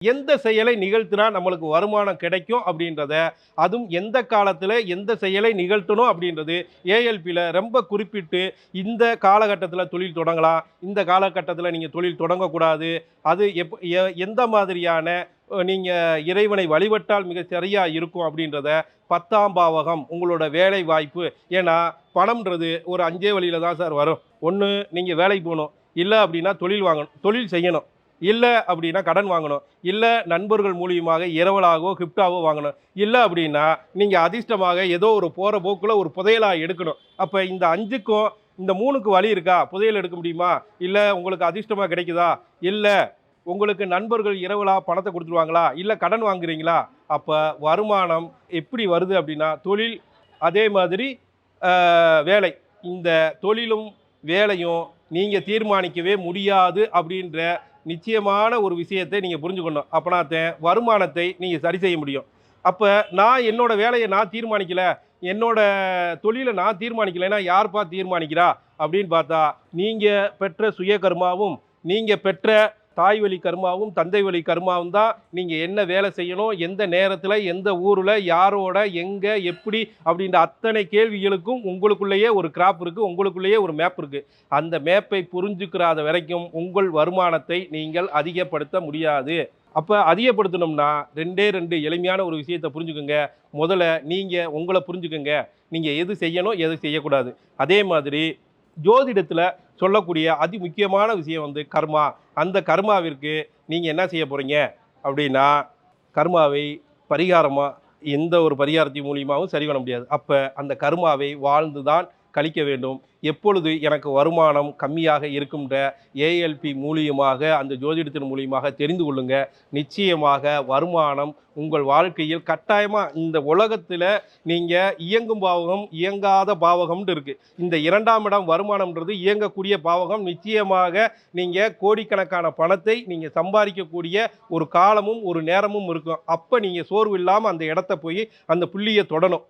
எந்த செயலை நிகழ்த்தினா நம்மளுக்கு வருமானம் கிடைக்கும் அப்படின்றத, அதுவும் எந்த காலத்துல எந்த செயலை நிகழ்த்தணும் அப்படின்றது ஏஎல்பில ரொம்ப குறிப்பிட்டு, இந்த காலகட்டத்தில தொழில் தொடங்கலாம், இந்த காலகட்டத்தில நீங்க தொழில் தொடங்கக்கூடாது. அது எந்த மாதிரியான நீங்க இறைவனை வழிபட்டால் மிகச் சரியா இருக்கும் அப்படின்றத 10ஆம் பாவகம் உங்களோட வேலை வாய்ப்பு. ஏன்னா, பணம்ன்றது ஒரு 5 வழியில தான் சார் வரும். ஒண்ணு நீங்க வேலைக்கு போணும். இல்ல அப்படின்னா தொழில் வாங்கணும். தொழில் செய்யணும். இல்ல அப்படின்னா கடன் வாங்கணும். இல்ல நண்பர்கள் மூலியமாக இரவலாகவோ, கிஃப்ட்டாவோ வாங்கணும். இல்ல அப்படின்னா, நீங்க அதிர்ஷ்டமாக ஏதோ ஒரு போற போக்குல ஒரு புதையலா எடுக்கணும். அப்ப இந்த 5க்கும் இந்த 3க்கு வழி இருக்கா? புதையல் எடுக்க முடியுமா? இல்ல உங்களுக்கு அதிர்ஷ்டமா கிடைக்குதா? இல்ல உங்களுக்கு நண்பர்கள் இரவலா பணத்த குடுத்துருவாங்களா? இல்ல கடன் வாங்குறீங்களா? அப்ப வருமானம் எப்படி வருது அப்படின்னா, தொழில் அதே மாதிரி வேலை. இந்த தொழிலும், வேலையும் நீங்க தீர்மானிக்கவே முடியாது அப்படின்ற நிச்சயமான ஒரு விஷயத்தை நீங்க புரிஞ்சுக்கணும். அப்பனாத்தான் வருமானத்தை நீங்க சரி செய்ய முடியும். அப்ப நான் என்னோட வேலைய நான் தீர்மானிக்கல, என்னோட தொழில நான் தீர்மானிக்கலைன்னா யார்ப்பா தீர்மானிக்கிறா? அப்படின்னு பார்த்தா, நீங்க பெற்ற சுய கர்மாவும், நீங்க பெற்ற தாய் வழி கர்மாவும், தந்தை வழி கர்மாவும் தான் நீங்க என்ன வேலை செய்யணும், எந்த நேரத்தில, எந்த ஊருல, யாரோட, எங்க, எப்படி அப்படின்ற அத்தனை கேள்விகளுக்கும் உங்களுக்குள்ளேயே ஒரு கிராப் இருக்கு. உங்களுக்குள்ளேயே ஒரு மேப் இருக்கு. அந்த மேப்பை புரிஞ்சுக்கிறாத வரைக்கும் உங்கள் வருமானத்தை நீங்கள் அதிகப்படுத்த முடியாது. அப்ப அதிகப்படுத்தணும்னா 2டே 2 எளிமையான ஒரு விஷயத்த புரிஞ்சுக்கங்க. முதல்ல நீங்க உங்கள புரிஞ்சுக்கங்க. நீங்க எது செய்யணும், எது செய்யக்கூடாது. அதே மாதிரி ஜோதிடத்துல சொல்லக்கூடிய அதி முக்கியமான விஷயம் கர்மா. அந்த கர்மாவிற்கு நீங்க என்ன செய்ய போறீங்க அப்படின்னா, கர்மாவை பரிகாரமா எந்த ஒரு பரிகாரத்தின் மூலியமாவும் சரி பண்ண முடியாது. அப்ப அந்த கர்மாவை வாழ்ந்து தான் கழிக்க வேண்டும். எப்பொழுது எனக்கு வருமானம் கம்மியாக இருக்கும்ன்ற ஏஎல்பி மூலியமாக, அந்த ஜோதிடத்தின் மூலியமாக தெரிந்து கொள்ளுங்க. நிச்சயமாக வருமானம் உங்கள் வாழ்க்கையில் கட்டாயமா இந்த உலகத்தில நீங்க இயங்கும் பாவகம், இயங்காத பாவகம்னு இருக்கு. இந்த 2ஆம் இடம் வருமானம்ன்றது இயங்கக்கூடிய பாவகம். நிச்சயமாக நீங்க கோடிக்கணக்கான பணத்தை நீங்க சம்பாதிக்கக்கூடிய ஒரு காலமும், ஒரு நேரமும் இருக்கும். அப்ப நீங்க சோர்வு இல்லாம அந்த இடத்த போய் அந்த புள்ளிய தொடணும்.